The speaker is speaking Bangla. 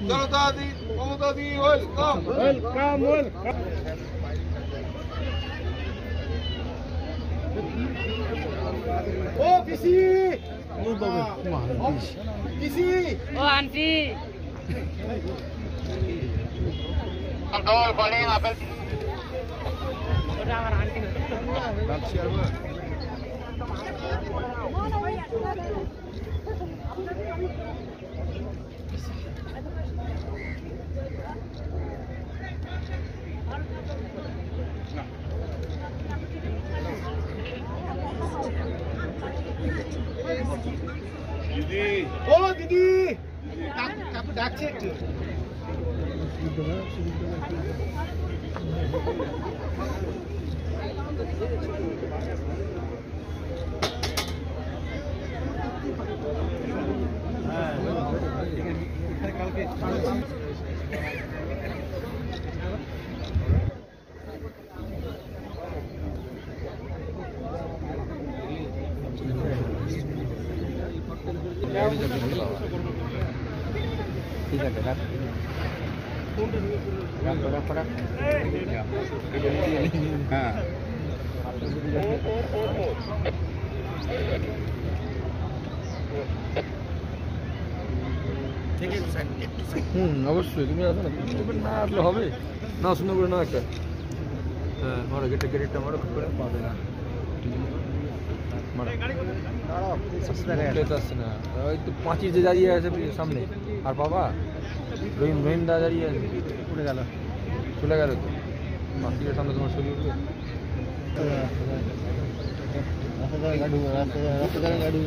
জনতা দি মমতা দি ওয়েলকাম ওয়েলকাম ওয়েলকাম। ও পিসি ও বাবা পিসি ও আন্টি কন্ট্রোল কলিং আপেল ওটা আমার আন্টি রাখছি আর দিদি ও দিদি কাকু ডাকছে একটু কালকে ঠিক আছে রাখ হ্যাঁ অবশ্যই তুমি আসো না, না আসলে হবে না, সুন্দর করে না একটা হ্যাঁ মারো গেটটা মারো করে পাবে না আসছে না, ওই তো পাঁচির যে দাঁড়িয়ে আছে সামনে আর বাবা রহিম দা দাঁড়িয়ে আছে, চলে গেল তো পাঁচিরের সামনে তোমার শরীর উঠবে রাস্তা গাড়ি